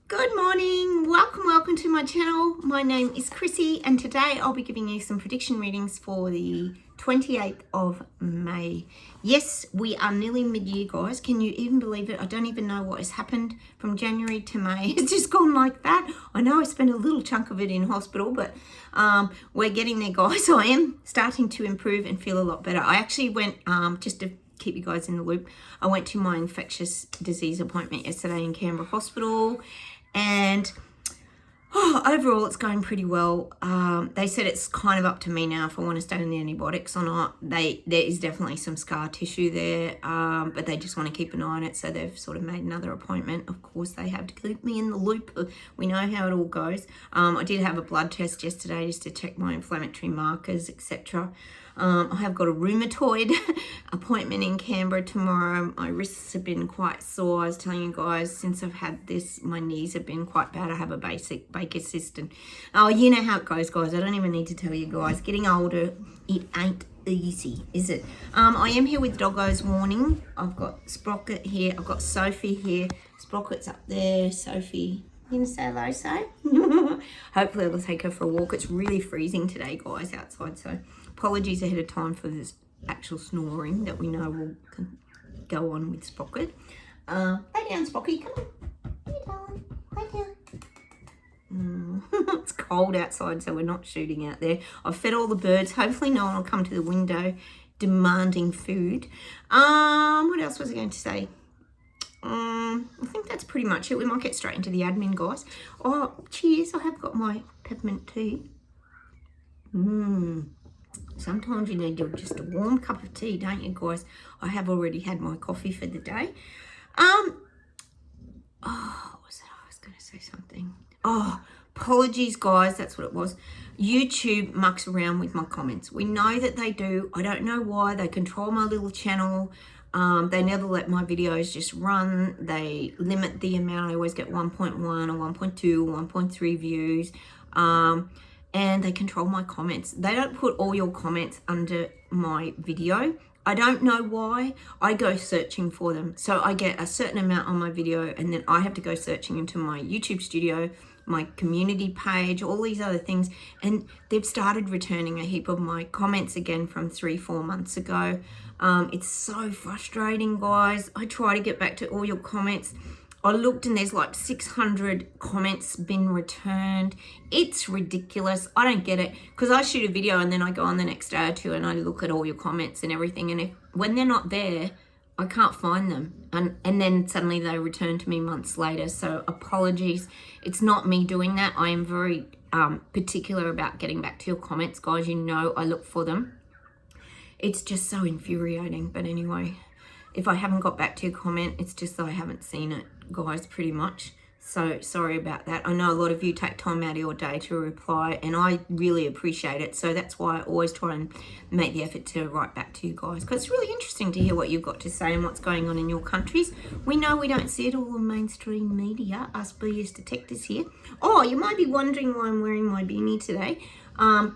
Good morning, welcome to my channel. My name is Chrissy and today I'll be giving you some prediction readings for the 28th of May. Yes, we are nearly mid-year, guys. Can you even believe it? I don't even know what has happened from January to May. It's just gone like that. I know I spent a little chunk of it in hospital, but we're getting there, guys. I am starting to improve and feel a lot better. I actually went, just to keep you guys in the loop, I went to my infectious disease appointment yesterday in Canberra Hospital. And overall, it's going pretty well. They said it's kind of up to me now if I want to stay on the antibiotics or not. There is definitely some scar tissue there, but they just want to keep an eye on it. So they've sort of made another appointment. Of course, they have to keep me in the loop. We know how it all goes. I did have a blood test yesterday just to check my inflammatory markers, etc. I have got a rheumatoid appointment in Canberra tomorrow. My wrists have been quite sore. I was telling you guys, since I've had this, my knees have been quite bad. I have a basic Baker cyst. And, oh, you know how it goes, guys. I don't even need to tell you guys. Getting older, it ain't easy, is it? I am here with Doggo's Warning. I've got Sprocket here. I've got Sophie here. Sprocket's up there. Sophie, you gonna say hello, So? Hopefully I'll take her for a walk. It's really freezing today, guys, outside, so apologies ahead of time for this actual snoring that we know will go on with Sprocket. Lay down, Sprocky, come on. Hey, darling, lay down. It's cold outside, so we're not shooting out there. I've fed all the birds. Hopefully no one will come to the window demanding food. What else was I going to say? I think that's pretty much it. We might get straight into the admin, guys. Oh, cheers. I have got my peppermint tea. Sometimes you need just a warm cup of tea, don't you, guys? I have already had my coffee for the day. What was that? I was going to say something. Oh, apologies, guys. That's what it was. YouTube mucks around with my comments. We know that they do. I don't know why. They control my little channel. They never let my videos just run. They limit the amount. I always get 1.1 or 1.2 or 1.3 views. And they control my comments. They don't put all your comments under my video. I don't know why. I go searching for them. So I get a certain amount on my video and then I have to go searching into my YouTube studio, my community page, all these other things. And they've started returning a heap of my comments again from 3-4 months ago. It's so frustrating, guys. I try to get back to all your comments. I looked and there's like 600 comments been returned. It's ridiculous. I don't get it because I shoot a video and then I go on the next day or two and I look at all your comments and everything. And when they're not there, I can't find them. And then suddenly they return to me months later. So apologies. It's not me doing that. I am very particular about getting back to your comments, guys. You know I look for them. It's just so infuriating. But anyway, if I haven't got back to your comment, it's just that I haven't seen it, guys, pretty much. So sorry about that. I know a lot of you take time out of your day to reply and I really appreciate it. So that's why I always try and make the effort to write back to you guys, because it's really interesting to hear what you've got to say and what's going on in your countries. We know we don't see it all on mainstream media, us BS detectives here. Oh, you might be wondering why I'm wearing my beanie today.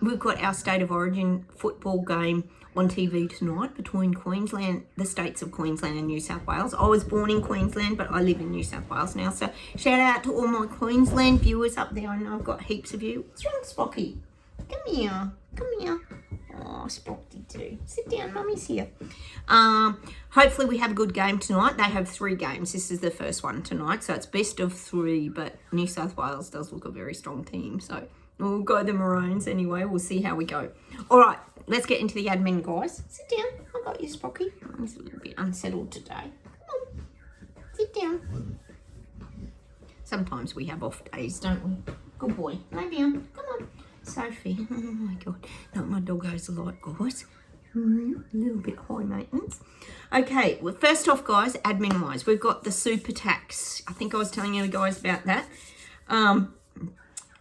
We've got our State of Origin football game on TV tonight between Queensland, the states of Queensland and New South Wales. I was born in Queensland, but I live in New South Wales now. So shout out to all my Queensland viewers up there. I know I've got heaps of you. What's wrong, Spocky? Come here. Come here. Oh, Spocky too. Sit down, Mummy's here. Hopefully we have a good game tonight. They have 3 games. This is the first one tonight. So it's best of 3, but New South Wales does look a very strong team. So we'll go the Maroons anyway. We'll see how we go. All right. Let's get into the admin, guys. Sit down. I got you, Sprocky. He's a little bit unsettled today. Come on. Sit down. Sometimes we have off days, don't we? Good boy. Lay down. Come on. Sophie. Oh, my God. Not my doggos alike, guys. A little bit high maintenance. Okay. Well, first off, guys, admin-wise, we've got the super tax. I think I was telling you guys about that.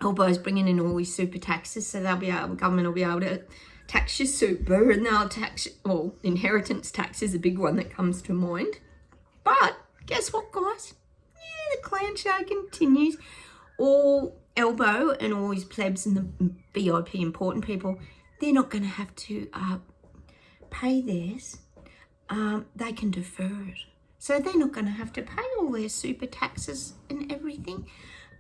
Elbow's bringing in all these super taxes, so the government will be able to tax your super, and they'll tax, well, inheritance tax is a big one that comes to mind. But guess what, guys? Yeah, the clown show continues. All Elbow and all his plebs and the VIP important people, they're not going to have to pay theirs. They can defer it. So they're not going to have to pay all their super taxes and everything.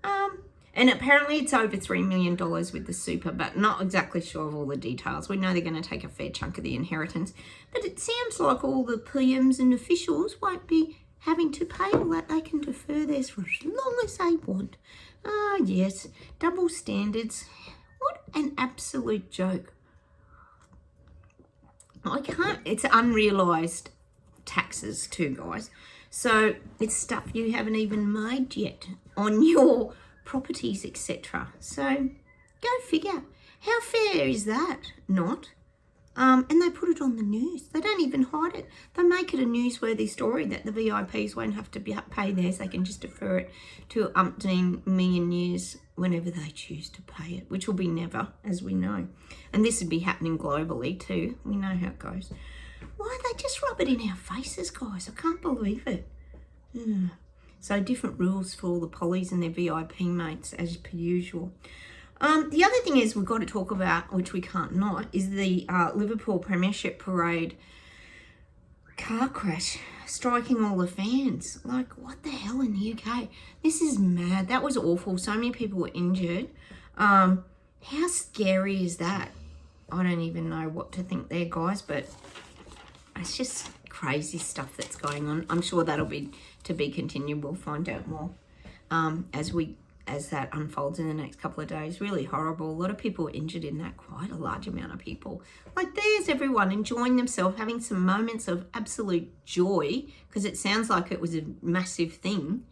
And apparently it's over $3 million with the super, but not exactly sure of all the details. We know they're going to take a fair chunk of the inheritance. But it sounds like all the PMs and officials won't be having to pay all that. They can defer theirs for as long as they want. Ah, yes, double standards. What an absolute joke. It's unrealised taxes too, guys. So it's stuff you haven't even made yet on your properties, etc. So go figure. How fair is that? Not. And they put it on the news. They don't even hide it. They make it a newsworthy story that the VIPs won't have to pay theirs. They can just defer it to umpteen million years whenever they choose to pay it, which will be never, as we know. And this would be happening globally too. We know how it goes. Why they just rub it in our faces, guys? I can't believe it. So different rules for all the pollies and their VIP mates as per usual. The other thing is we've got to talk about, which we can't not, is the Liverpool Premiership Parade car crash striking all the fans. Like, what the hell in the UK? This is mad. That was awful. So many people were injured. How scary is that? I don't even know what to think there, guys, but it's just crazy stuff that's going on. I'm sure that'll be to be continued. We'll find out more as that unfolds in the next couple of days. Really horrible. A lot of people were injured in that, quite a large amount of people. Like, there's everyone enjoying themselves, having some moments of absolute joy, because it sounds like it was a massive thing.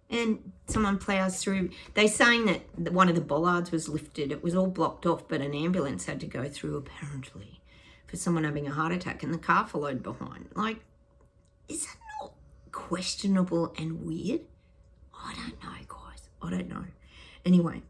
And someone plows through. They're saying that one of the bollards was lifted. It was all blocked off, but an ambulance had to go through, apparently, for someone having a heart attack, and the car followed behind. Like, is that not questionable and weird? I don't know, guys. I don't know. Anyway,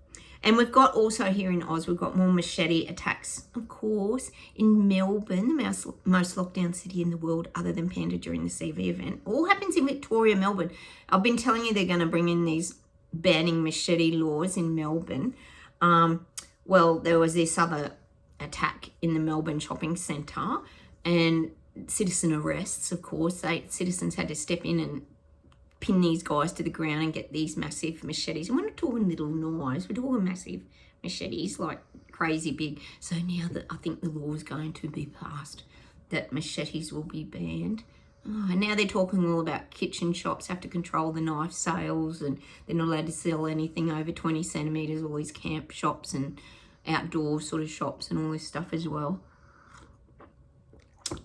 and we've got also here in Oz, we've got more machete attacks, of course, in Melbourne, the most locked down city in the world other than Panda during the CV event. All happens in Victoria, Melbourne. I've been telling you they're going to bring in these banning machete laws in Melbourne. Well, there was this other attack in the Melbourne shopping centre, and citizen arrests, of course. Citizens had to step in and pin these guys to the ground and get these massive machetes. And we're not talking little knives, we're talking massive machetes, like crazy big. So now that I think the law is going to be passed that machetes will be banned. And now they're talking all about kitchen shops have to control the knife sales, and they're not allowed to sell anything over 20 centimetres, all these camp shops and outdoor sort of shops and all this stuff as well.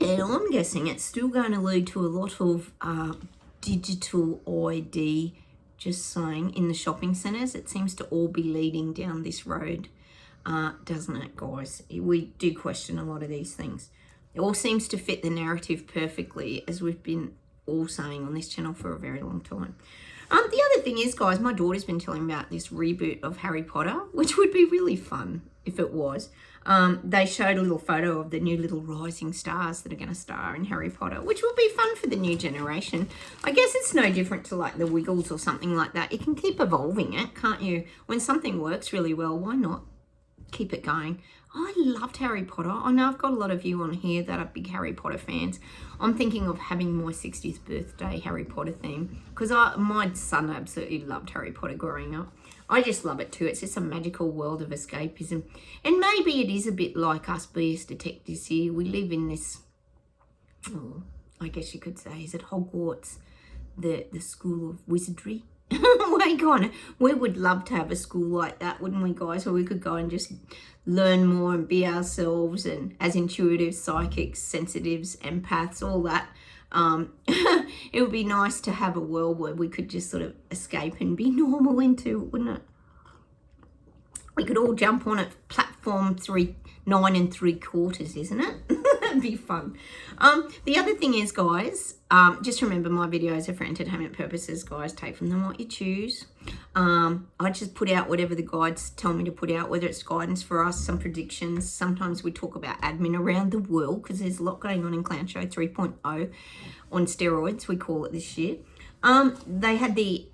And I'm guessing it's still going to lead to a lot of digital ID, just saying, in the shopping centres. It seems to all be leading down this road, doesn't it, guys? We do question a lot of these things. It all seems to fit the narrative perfectly, as we've been all saying on this channel for a very long time. The other thing is, guys, my daughter's been telling me about this reboot of Harry Potter, which would be really fun if it was. They showed a little photo of the new little rising stars that are going to star in Harry Potter, which will be fun for the new generation. I guess it's no different to like the Wiggles or something like that. You can keep evolving it, can't you? When something works really well, why not keep it going? I loved Harry Potter. I know I've got a lot of you on here that are big Harry Potter fans. I'm thinking of having my 60th birthday Harry Potter theme, because my son absolutely loved Harry Potter growing up. I just love it too. It's just a magical world of escapism. And maybe it is a bit like us BS detectives here. We live in this, I guess you could say, is it Hogwarts, the school of wizardry? We would love to have a school like that, wouldn't we, guys? Where we could go and just learn more and be ourselves, and as intuitives, psychics, sensitives, empaths, all that. It would be nice to have a world where we could just sort of escape and be normal into, wouldn't it? We could all jump on at platform 9 3/4, isn't it? That'd be fun. The other thing is, guys, just remember my videos are for entertainment purposes, guys. Take from them what you choose. I just put out whatever the guides tell me to put out, whether it's guidance for us, some predictions. Sometimes we talk about admin around the world, because there's a lot going on in Clown Show 3.0 on steroids, we call it this year. They had the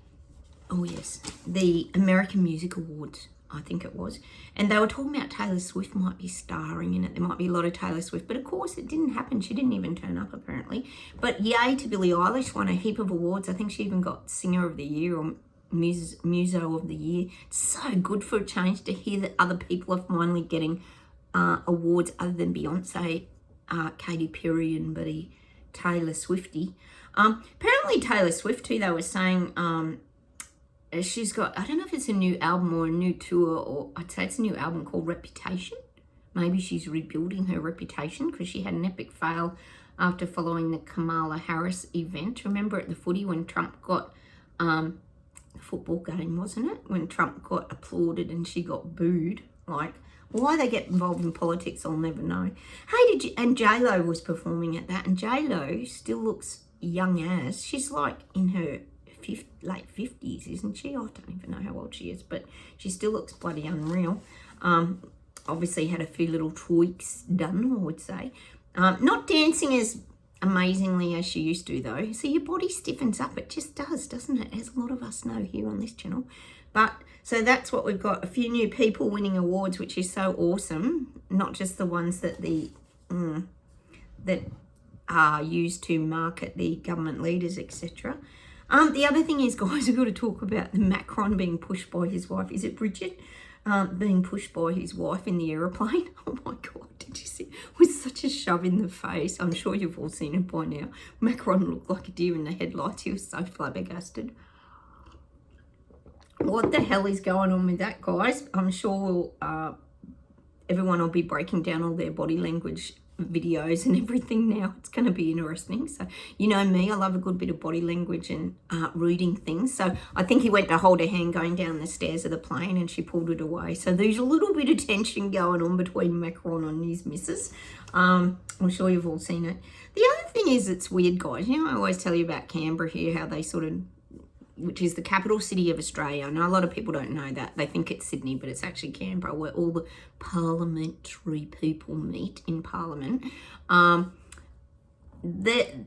American Music Awards I think it was. And they were talking about Taylor Swift might be starring in it. There might be a lot of Taylor Swift. But of course, it didn't happen. She didn't even turn up, apparently. But yay to Billie Eilish, won a heap of awards. I think she even got Singer of the Year or Muso of the Year. It's so good for a change to hear that other people are finally getting awards other than Beyonce, Katy Perry and buddy Taylor Swiftie. Apparently Taylor Swift too, they were saying she's got, I don't know if it's a new album or a new tour, or I'd say it's a new album called Reputation. Maybe she's rebuilding her reputation because she had an epic fail after following the Kamala Harris event. Remember at the footy when Trump got, football game, wasn't it? When Trump got applauded and she got booed. Like, why they get involved in politics, I'll never know. Hey, and J-Lo was performing at that, and J-Lo still looks young as. She's like in her late 50s, isn't she? I don't even know how old she is, but she still looks bloody unreal. Obviously had a few little tweaks done, I would say. Not dancing as amazingly as she used to, though. So your body stiffens up. It just does, doesn't it? As a lot of us know here on this channel. But so that's what we've got. A few new people winning awards, which is so awesome. Not just the ones that that are used to market the government leaders, etc. The other thing is, guys, we've got to talk about the Macron being pushed by his wife. Is it Bridget? Being pushed by his wife in the aeroplane. Oh my God, did you see? It was such a shove in the face. I'm sure you've all seen it by now. Macron looked like a deer in the headlights. He was so flabbergasted. What the hell is going on with that, guys? I'm sure everyone will be breaking down all their body language videos and everything now. It's going to be interesting. So you know me, I love a good bit of body language and reading things. So I think he went to hold her hand going down the stairs of the plane and she pulled it away. So there's a little bit of tension going on between Macron and his missus. I'm sure you've all seen it. The other thing is, it's weird, guys. You know, I always tell you about Canberra here, how they sort of, which is the capital city of Australia. I know a lot of people don't know that. They think it's Sydney, but it's actually Canberra, where all the parliamentary people meet in Parliament. They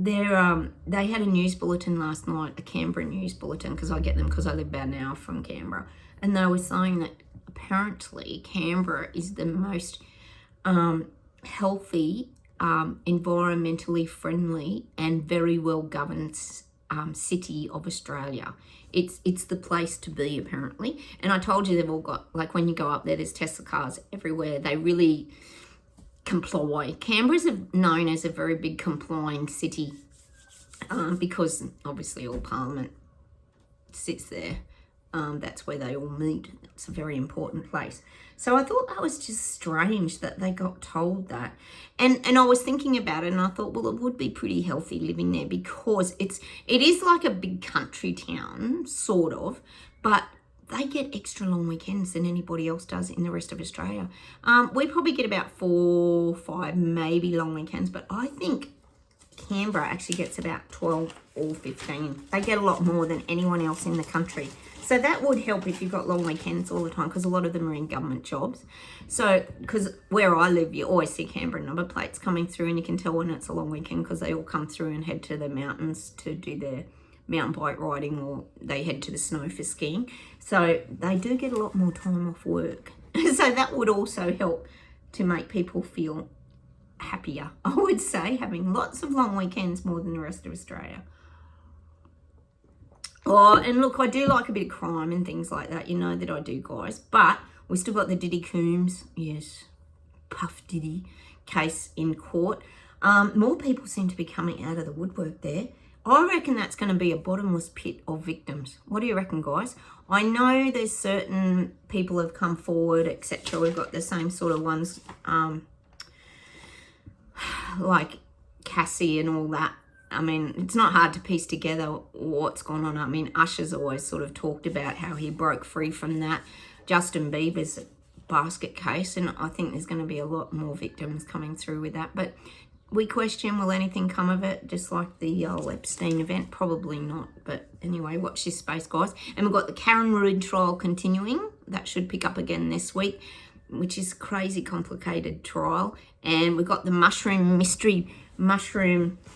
had a news bulletin last night, a Canberra news bulletin, because I get them because I live about an hour from Canberra. And they were saying that apparently Canberra is the most healthy, environmentally friendly and very well governed city of Australia. It's the place to be, apparently. And I told you they've all got, like, when you go up there, there's Tesla cars everywhere. They really comply. Canberra's known as a very big complying city because obviously all Parliament sits there. That's where they all meet. It's a very important place. So I thought that was just strange that they got told that. And I was thinking about it and I thought, well, it would be pretty healthy living there because it is like a big country town, sort of, but they get extra long weekends than anybody else does in the rest of Australia. We probably get about 4, 5, maybe long weekends, but I think Canberra actually gets about 12 or 15. They get a lot more than anyone else in the country. So that would help if you've got long weekends all the time, because a lot of them are in government jobs. So, because where I live, you always see Canberra number plates coming through, and you can tell when it's a long weekend because they all come through and head to the mountains to do their mountain bike riding, or they head to the snow for skiing. So they do get a lot more time off work. So that would also help to make people feel happier, I would say, having lots of long weekends more than the rest of Australia. Oh, and look, I do like a bit of crime and things like that. You know that I do, guys. But we still got the Diddy Coombs, yes, Puff Diddy case in court. More people seem to be coming out of the woodwork there. I reckon that's going to be a bottomless pit of victims. What do you reckon, guys? I know there's certain people have come forward, etc. We've got the same sort of ones, like Cassie and all that. I mean, it's not hard to piece together what's gone on. I mean, Usher's always sort of talked about how he broke free from that. Justin Bieber's basket case, and I think there's going to be a lot more victims coming through with that. But we question, will anything come of it? Just like the Epstein event? Probably not. But anyway, watch this space, guys. And we've got the Karen Rood trial continuing. That should pick up again this week, which is a crazy complicated trial. And we've got the mushroom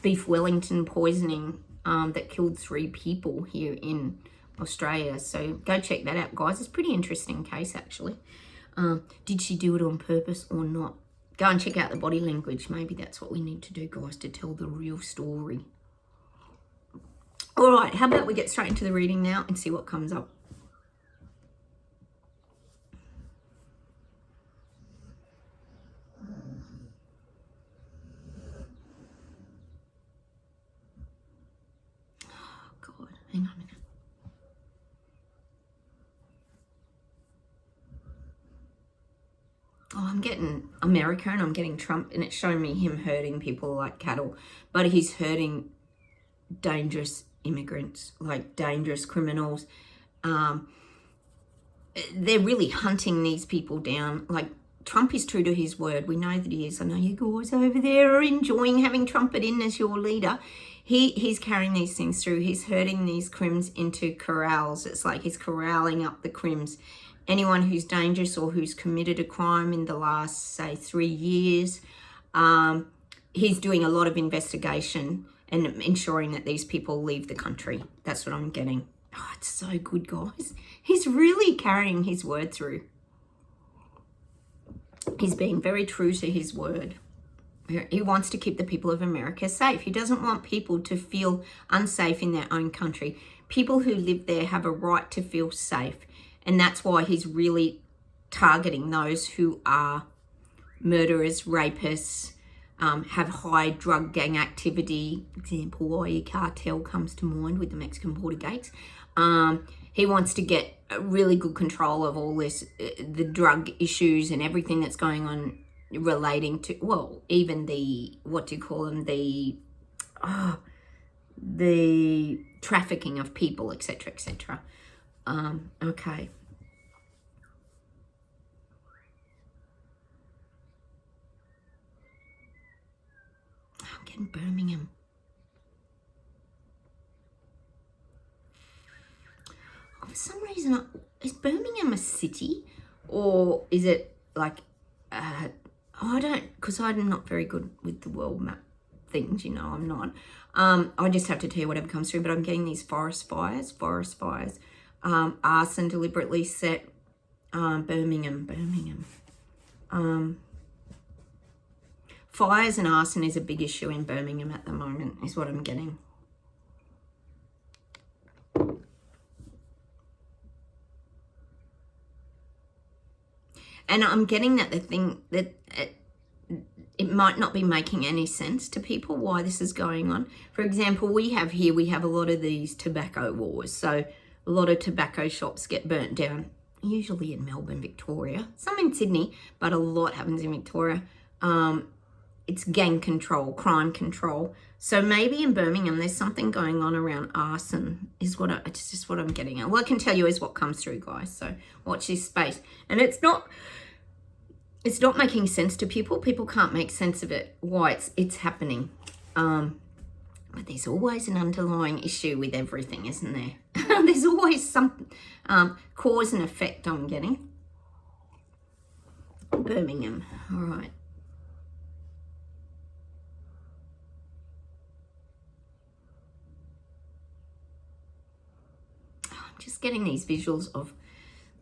beef Wellington poisoning that killed 3 people here in Australia. So go check that out, guys. It's a pretty interesting case, actually. Did she do it on purpose or not? Go and check out the body language. Maybe that's what we need to do, guys, to tell the real story. All right, how about we get straight into the reading now and see what comes up. Oh, God, hang on a minute. Oh, I'm getting America and I'm getting Trump, and it's showing me him hurting people like cattle, but he's hurting dangerous immigrants, like dangerous criminals. They're really hunting these people down. Like, Trump is true to his word. We know that he is. I know you guys over there are enjoying having Trump in as your leader. He's carrying these things through. He's herding these crims into corrals. It's like he's corralling up the crims. Anyone who's dangerous or who's committed a crime in the last, say, 3 years, he's doing a lot of investigation and ensuring that these people leave the country. That's what I'm getting. Oh, it's so good, guys. He's really carrying his word through. He's being very true to his word. He wants to keep the people of America safe. He doesn't want people to feel unsafe in their own country. People who live there have a right to feel safe. And that's why he's really targeting those who are murderers, rapists, have high drug gang activity. Example, IE cartel comes to mind with the Mexican border gates. He wants to get a really good control of all this, the drug issues and everything that's going on relating to, well, even the, what do you call them, the trafficking of people, etc., etc. Okay. I'm getting Birmingham. Oh, for some reason, is Birmingham a city, or is it like, I don't, because I'm not very good with the world map things, you know, I'm not. I just have to tell you whatever comes through, but I'm getting these forest fires, arson deliberately set, Birmingham. Fires and arson is a big issue in Birmingham at the moment, is what I'm getting. And I'm getting that the thing that it might not be making any sense to people why this is going on. For example, we have a lot of these tobacco wars. So a lot of tobacco shops get burnt down, usually in Melbourne, Victoria. Some in Sydney, but a lot happens in Victoria. It's gang control, crime control. So maybe in Birmingham there's something going on around arson, is what it's just what I'm getting at. All I can tell you is what comes through, guys. So watch this space. And it's not making sense to people. People can't make sense of it, why it's happening. But there's always an underlying issue with everything, isn't there? There's always some cause and effect I'm getting. Birmingham, all right. Just getting these visuals of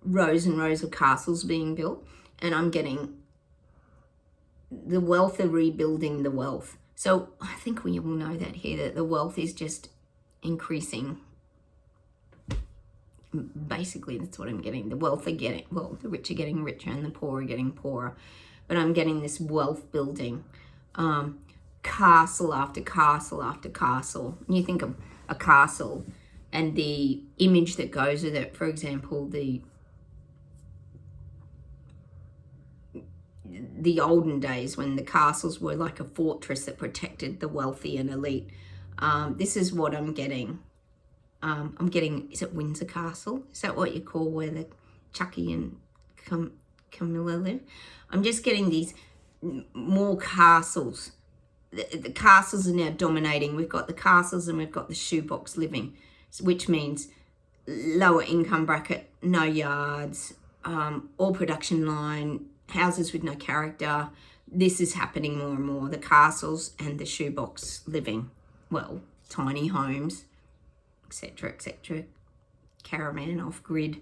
rows and rows of castles being built, and I'm getting the wealth of rebuilding the wealth. So I think we all know that here, that the wealth is just increasing. Basically, that's what I'm getting. The wealth are getting, well, the rich are getting richer and the poor are getting poorer. But I'm getting this wealth building, castle after castle after castle. And you think of a castle and the image that goes with it, for example, the olden days when the castles were like a fortress that protected the wealthy and elite. This is what I'm getting. I'm getting, is it Windsor Castle? Is that what you call where the Chucky and Camilla live? I'm just getting these more castles. The castles are now dominating. We've got the castles and we've got the shoebox living, which means lower income bracket, no yards, all production line, houses with no character. This is happening more and more. The castles and the shoebox living, well, tiny homes, etc., etc. caravan off grid.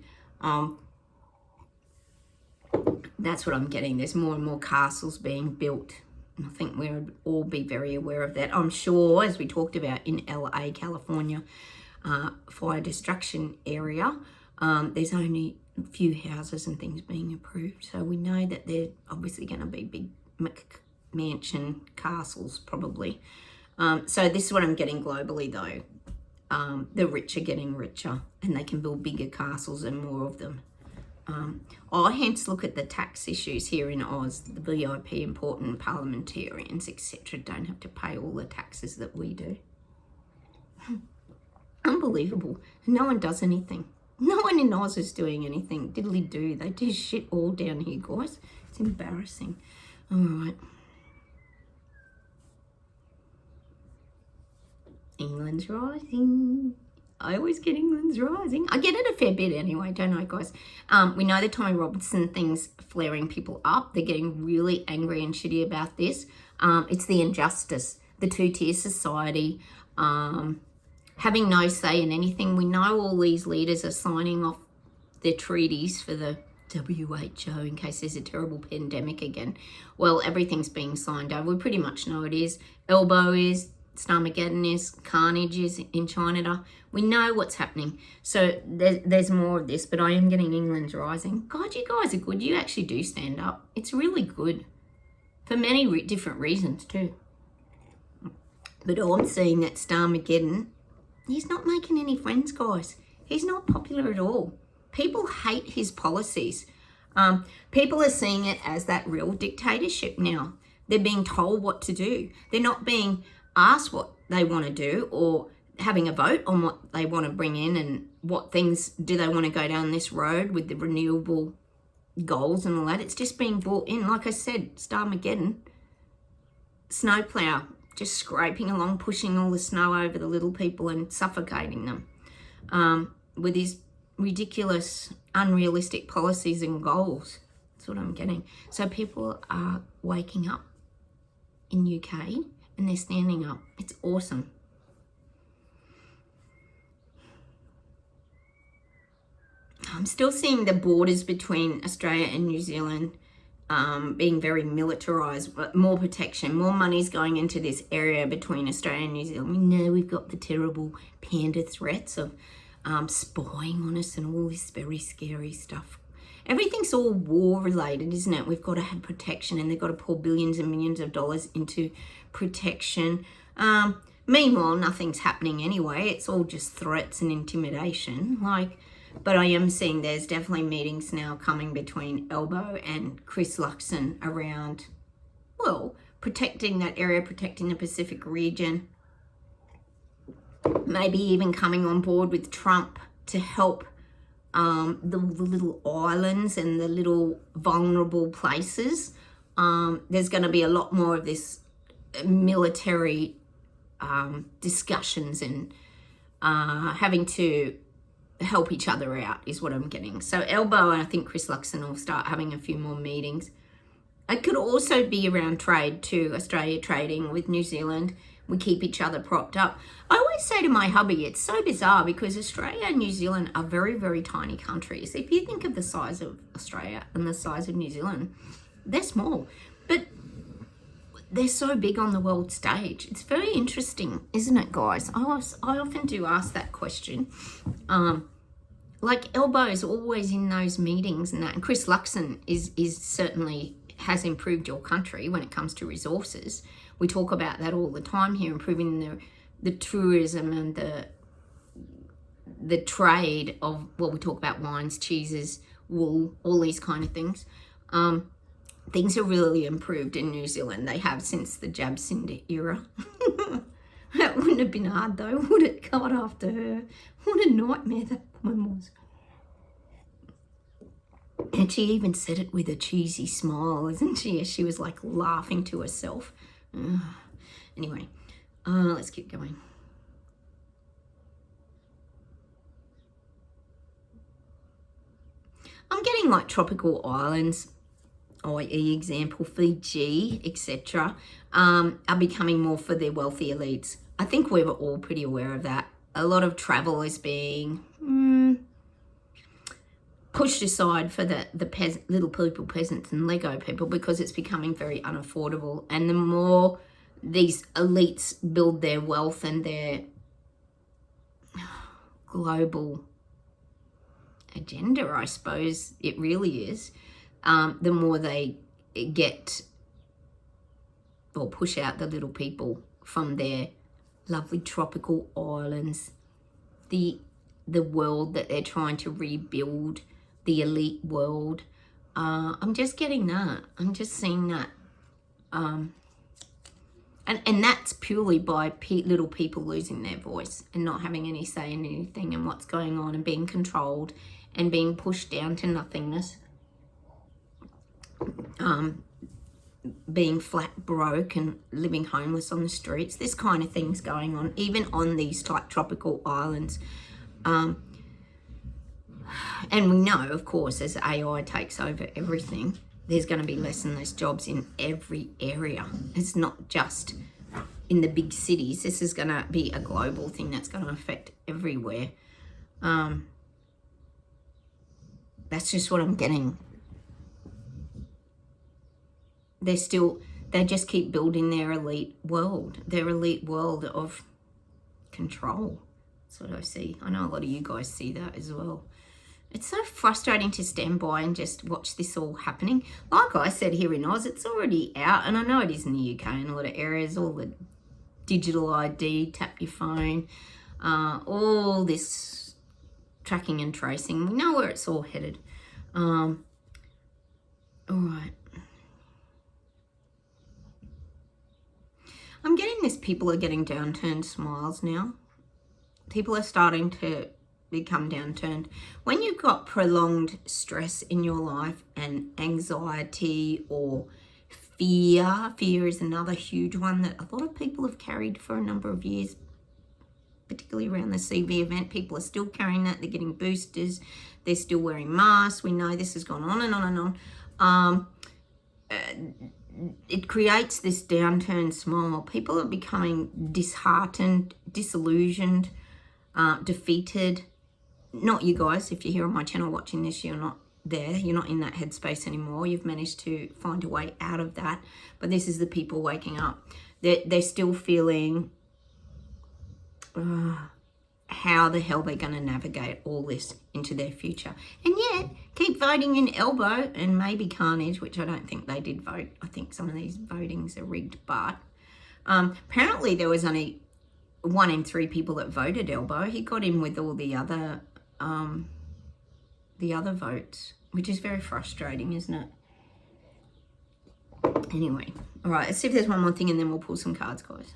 That's what I'm getting. There's more and more castles being built. And I think we would all be very aware of that. I'm sure, as we talked about in LA, California, fire destruction area, there's only a few houses and things being approved. So we know that they're obviously going to be big mansion castles probably. So this is what I'm getting globally though. The rich are getting richer and they can build bigger castles and more of them. Hence look at the tax issues here in Oz. The VIP important parliamentarians, etc. don't have to pay all the taxes that we do. Unbelievable. No one does anything. No one in Oz is doing anything. Diddly do. They do shit all down here, guys. It's embarrassing. All right. England's rising. I always get England's rising. I get it a fair bit anyway, don't I, guys? We know the Tommy Robinson thing's flaring people up. They're getting really angry and shitty about this. It's the injustice, the two-tier society, having no say in anything. We know all these leaders are signing off their treaties for the WHO in case there's a terrible pandemic again. Well, everything's being signed over. We pretty much know it is. Elbow is. Starmageddon is, carnage is in China. We know what's happening. So there's more of this, but I am getting England's rising. God, you guys are good. You actually do stand up. It's really good for many different reasons too. But all I'm seeing that Starmageddon, he's not making any friends, guys. He's not popular at all. People hate his policies. People are seeing it as that real dictatorship now. They're being told what to do. They're not being ask what they want to do or having a vote on what they want to bring in and what things do they want to go down this road with the renewable goals and all that. It's just being brought in. Like I said, Starmageddon, snowplow, just scraping along, pushing all the snow over the little people and suffocating them with these ridiculous, unrealistic policies and goals. That's what I'm getting. So people are waking up in UK and they're standing up. It's awesome. I'm still seeing the borders between Australia and New Zealand being very militarised, but more protection, more money's going into this area between Australia and New Zealand. We know we've got the terrible panda threats of spying on us and all this very scary stuff. Everything's all war related, isn't it? We've got to have protection and they've got to pour billions and millions of dollars into protection. Meanwhile, nothing's happening anyway. It's all just threats and intimidation. But I am seeing there's definitely meetings now coming between Elbow and Chris Luxon around, well, protecting that area, protecting the Pacific region. Maybe even coming on board with Trump to help the little islands and the little vulnerable places. There's going to be a lot more of this military discussions and having to help each other out is what I'm getting. So Elbow and I think Chris Luxon will start having a few more meetings. It could also be around trade too, Australia trading with New Zealand. We keep each other propped up. I always say to my hubby, it's so bizarre because Australia and New Zealand are very, very tiny countries. If you think of the size of Australia and the size of New Zealand, they're small, but they're so big on the world stage. It's very interesting, isn't it, guys? I often do ask that question. Like Elbow is always in those meetings and that, and Chris Luxon is certainly has improved your country when it comes to resources. We talk about that all the time here, improving the tourism and the trade of, well, we talk about wines, cheeses, wool, all these kind of things. Things are really improved in New Zealand. They have since the Jabcinda era. That wouldn't have been hard though, would it? God, after her. What a nightmare that woman was. And she even said it with a cheesy smile, isn't she? She was like laughing to herself. Anyway, let's keep going. I'm getting like tropical islands, i.e. example Fiji, etc., are becoming more for the wealthy elites. I think we were all pretty aware of that. A lot of travel is being pushed aside for the little people, peasants and Lego people, because it's becoming very unaffordable. And the more these elites build their wealth and their global agenda, I suppose it really is, the more they get or push out the little people from their lovely tropical islands, the world that they're trying to rebuild, the elite world. I'm just getting that. I'm just seeing that. And that's purely by little people losing their voice and not having any say in anything and what's going on, and being controlled and being pushed down to nothingness. Being flat broke and living homeless on the streets. This kind of thing's going on, even on these tropical islands. And we know, of course, as AI takes over everything, there's going to be less and less jobs in every area. It's not just in the big cities. This is going to be a global thing that's going to affect everywhere. That's just what I'm getting. They just keep building their elite world of control. That's what I see. I know a lot of you guys see that as well. It's so frustrating to stand by and just watch this all happening. Like I said, here in Oz, it's already out, and I know it is in the UK in a lot of areas, all the digital ID, tap your phone, all this tracking and tracing. We know where it's all headed. All right. I'm getting this, people are getting downturned smiles now. People are starting to become downturned. When you've got prolonged stress in your life and anxiety or fear is another huge one that a lot of people have carried for a number of years, particularly around the CV event. People are still carrying that. They're getting boosters. They're still wearing masks. We know this has gone on and on and on. It creates this downturned smile. People are becoming disheartened, disillusioned, defeated. Not you guys. If you're here on my channel watching this, you're not there. You're not in that headspace anymore. You've managed to find a way out of that. But this is the people waking up. They're still feeling how the hell they're going to navigate all this into their future. And yet, keep voting in Elbow and maybe Carnage, which I don't think they did vote. I think some of these votings are rigged. But apparently there was only 1 in 3 people that voted Elbow. He got in with all the other votes, which is very frustrating, isn't it? Anyway, all right, let's see if there's one more thing and then we'll pull some cards, guys.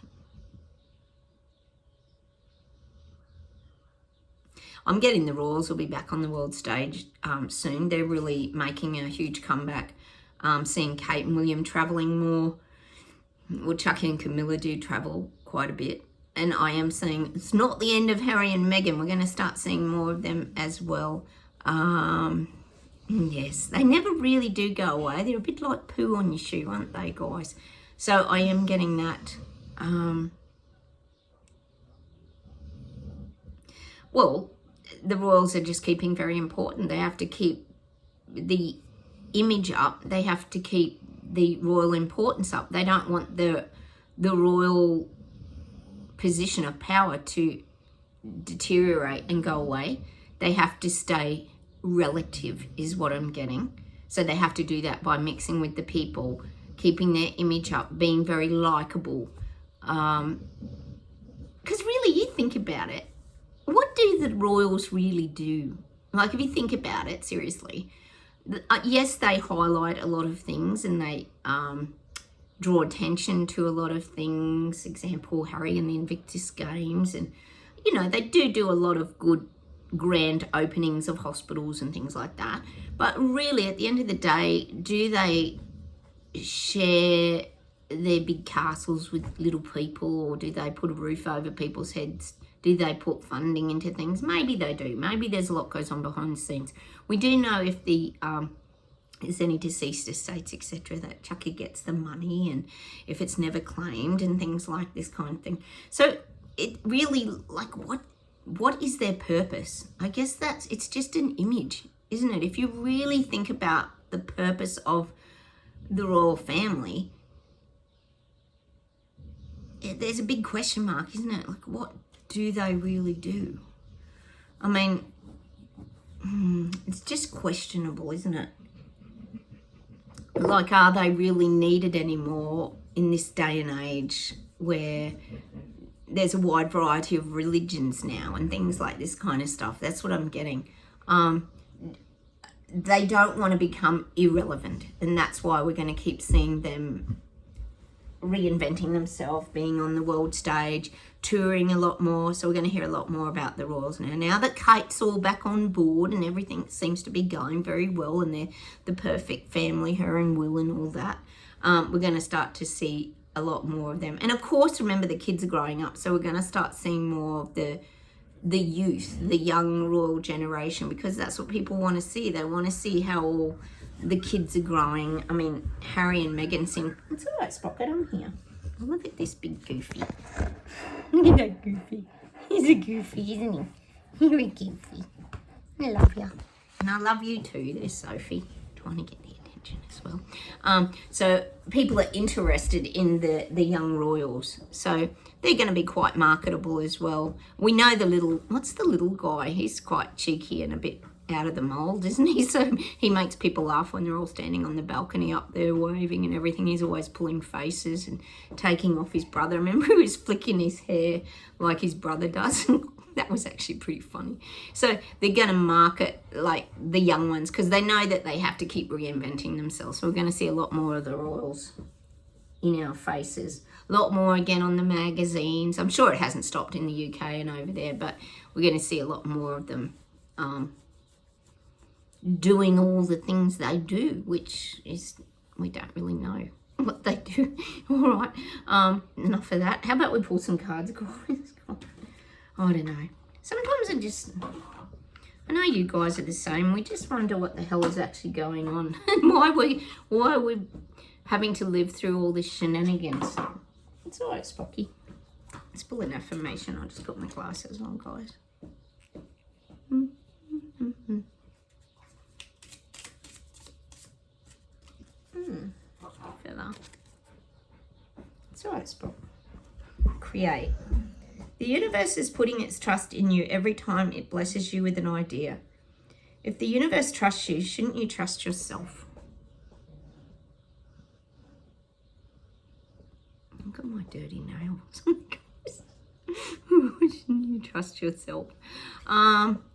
I'm getting the Royals will be back on the world stage soon. They're really making a huge comeback. Seeing Kate and William travelling more. Well, Chucky and Camilla do travel quite a bit. And I am seeing it's not the end of Harry and Meghan. We're going to start seeing more of them as well. Yes, they never really do go away. They're a bit like poo on your shoe, aren't they, guys? So I am getting that. Well, the royals are just keeping very important. They have to keep the image up. They have to keep the royal importance up. They don't want the royal position of power to deteriorate and go away. They have to stay relative, is what I'm getting. So they have to do that by mixing with the people, keeping their image up, being very likable. Because really, you think about it, what do the royals really do? Like, if you think about it seriously, yes, they highlight a lot of things and they draw attention to a lot of things. Example, Harry and the Invictus Games, and you know, they do a lot of good grand openings of hospitals and things like that. But really, at the end of the day, do they share their big castles with little people, or do they put a roof over people's heads? Do they put funding into things? Maybe they do. Maybe there's a lot goes on behind the scenes. We do know if the there's any deceased estates, etc., that Chucky gets the money, and if it's never claimed and things like this kind of thing. So it really, like, what what is their purpose? I guess it's just an image, isn't it? If you really think about the purpose of the royal family, there's a big question mark, isn't it? Like, what do they really do? I mean, it's just questionable, isn't it? Like, are they really needed anymore in this day and age where there's a wide variety of religions now and things like this kind of stuff? That's what I'm getting. They don't want to become irrelevant, and that's why we're going to keep seeing them reinventing themselves, being on the world stage, touring a lot more. So we're going to hear a lot more about the royals now that Kate's all back on board and everything seems to be going very well, and they're the perfect family, her and Will and all that. We're going to start to see a lot more of them. And of course, remember, the kids are growing up, so we're going to start seeing more of the youth, the young royal generation, because that's what people want to see. They want to see how all the kids are growing. I mean, Harry and Meghan seem... It's all right, Spock, I'm here. Oh, look at this big goofy. Look at that goofy. He's a goofy, isn't he? You're a goofy. I love you. And I love you too. There's Sophie, trying to get the attention as well. So people are interested in the young royals. So they're going to be quite marketable as well. We know the little... What's the little guy? He's quite cheeky and a bit out of the mold, isn't he? So he makes people laugh when they're all standing on the balcony up there waving and everything. He's always pulling faces and taking off his brother. Remember, he was flicking his hair like his brother does. That was actually pretty funny. So they're going to market like the young ones because they know that they have to keep reinventing themselves. So we're going to see a lot more of the royals in our faces. A lot more again on the magazines. I'm sure it hasn't stopped in the UK and over there, but we're going to see a lot more of them doing all the things they do, which is, we don't really know what they do. All right, enough of that. How about we pull some cards, guys? I don't know. Sometimes I know you guys are the same. We just wonder what the hell is actually going on and why are we having to live through all this shenanigans. It's all right, Spocky. Let's pull an affirmation. I just got my glasses on, guys. Feather. It's all right, Spock. Create. The universe is putting its trust in you every time it blesses you with an idea. If the universe trusts you, shouldn't you trust yourself? Look at my dirty nails. Shouldn't you trust yourself?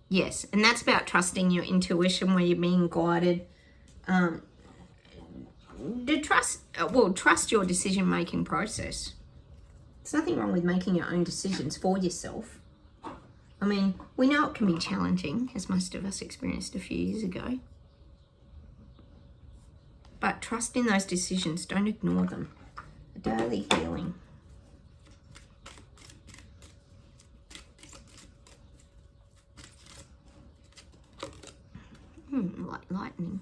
Yes, and that's about trusting your intuition where you're being guided. Trust your decision-making process. There's nothing wrong with making your own decisions for yourself. I mean, we know it can be challenging, as most of us experienced a few years ago. But trust in those decisions. Don't ignore them. A daily healing. Like lightning.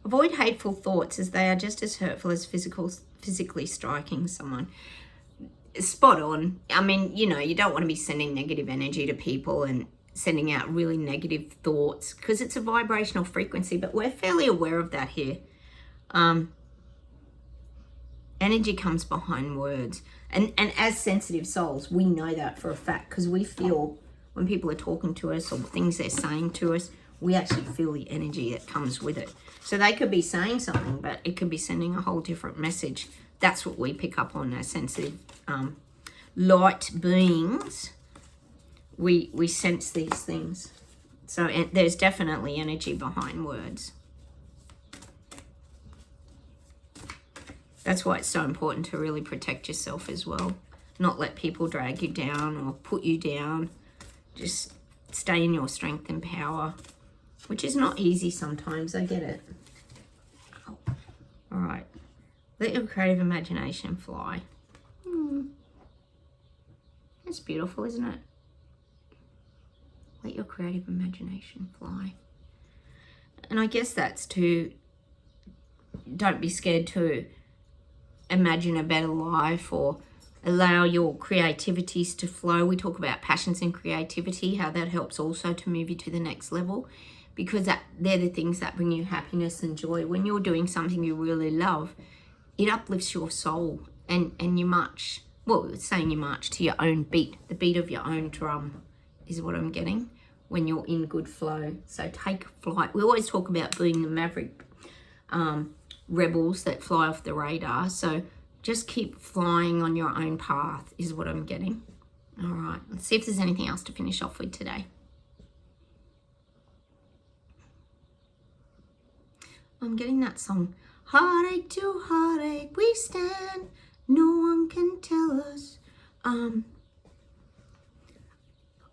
Avoid hateful thoughts as they are just as hurtful as physically striking someone. Spot on. I mean, you don't want to be sending negative energy to people and sending out really negative thoughts because it's a vibrational frequency, but we're fairly aware of that here. Energy comes behind words. And as sensitive souls, we know that for a fact because we feel when people are talking to us or things they're saying to us, we actually feel the energy that comes with it. So they could be saying something, but it could be sending a whole different message. That's what we pick up on as sensitive light beings. We sense these things. So there's definitely energy behind words. That's why it's so important to really protect yourself as well. Not let people drag you down or put you down. Just stay in your strength and power, which is not easy sometimes. I get it. Oh. All right. Let your creative imagination fly. That's beautiful, isn't it? Let your creative imagination fly. And I guess that's don't be scared to imagine a better life or allow your creativities to flow. We talk about passions and creativity, how that helps also to move you to the next level, because they're the things that bring you happiness and joy. When you're doing something you really love, it uplifts your soul, and you march, well, it's saying you march to your own beat. The beat of your own drum is what I'm getting when you're in good flow. So take flight. We always talk about being the maverick rebels that fly off the radar. So just keep flying on your own path is what I'm getting. All right, let's see if there's anything else to finish off with today. I'm getting that song. Heartache to heartache we stand. No one can tell us.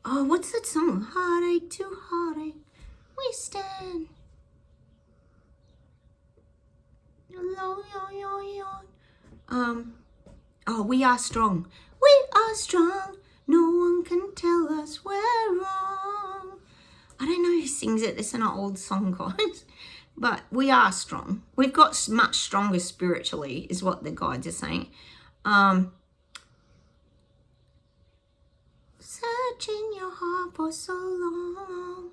Oh, what's that song? Heartache to heartache we stand. Oh, we are strong. We are strong. No one can tell us we're wrong. I don't know who sings it. It's an old song, guys. But we are strong. We've got much stronger spiritually, is what the guides are saying. Searching your heart for so long.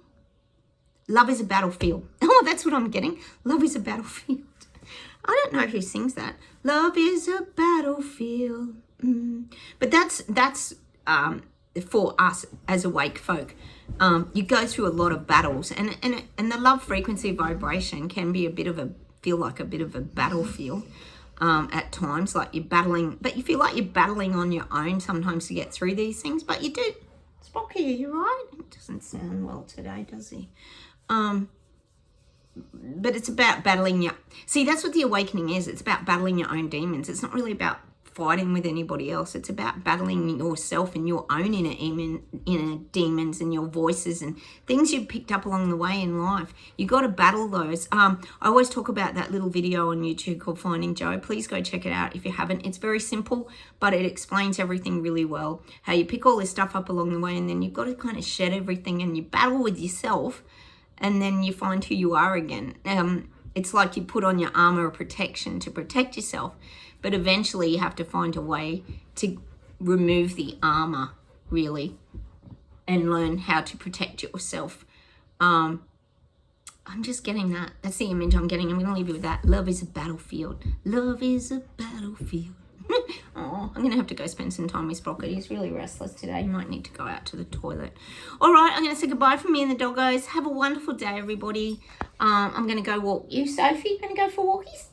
Love is a battlefield. Oh, that's what I'm getting. Love is a battlefield. I don't know who sings that. Love is a battlefield. But that's for us as awake folk. You go through a lot of battles, and the love frequency vibration can be feel like a bit of a battlefield at times, like you're battling, but you feel like you're battling on your own sometimes to get through these things, but you do. Spock here, you right? It doesn't sound well today, does he? But it's about battling see, that's what the awakening is. It's about battling your own demons. It's not really about fighting with anybody else. It's about battling yourself and your own inner demons and your voices and things you've picked up along the way in life. You got to battle those. I always talk about that little video on YouTube called Finding Joe. Please go check it out if you haven't. It's very simple, but it explains everything really well. How you pick all this stuff up along the way, and then you've got to kind of shed everything and you battle with yourself, and then you find who you are again. It's like you put on your armor of protection to protect yourself, but eventually you have to find a way to remove the armor, really, and learn how to protect yourself. I'm just getting that. That's the image I'm getting. I'm going to leave you with that. Love is a battlefield. Love is a battlefield. Oh, I'm going to have to go spend some time with Sprocket. He's really restless today. He might need to go out to the toilet. All right, I'm going to say goodbye from me and the doggos. Have a wonderful day, everybody. I'm going to go walk. You, Sophie, going to go for walkies?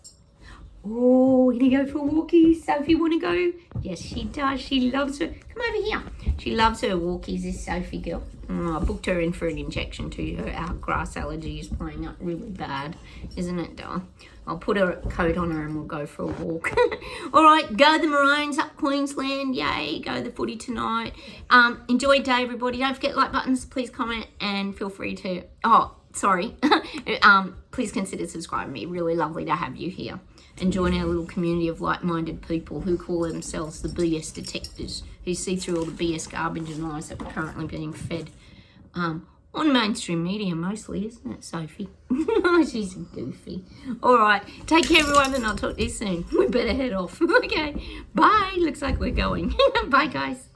Oh, we're going to go for walkies. Sophie, want to go? Yes, she does. She loves her. Come over here. She loves her walkies, this Sophie girl. Oh, I booked her in for an injection too. Her grass allergy is playing up really bad, isn't it, darling? I'll put a coat on her and we'll go for a walk. All right, go the Maroons up Queensland. Yay, go the footy tonight. Enjoy your day, everybody. Don't forget like buttons. Please comment and feel free to... Oh, sorry. Please consider subscribing. It'd be really lovely to have you here. And join our little community of like-minded people who call themselves the BS detectors, who see through all the BS garbage and lies that we're currently being fed on mainstream media mostly, isn't it, Sophie? She's goofy. All right, take care, everyone, and I'll talk to you soon. We better head off. Okay, bye. Looks like we're going. Bye, guys.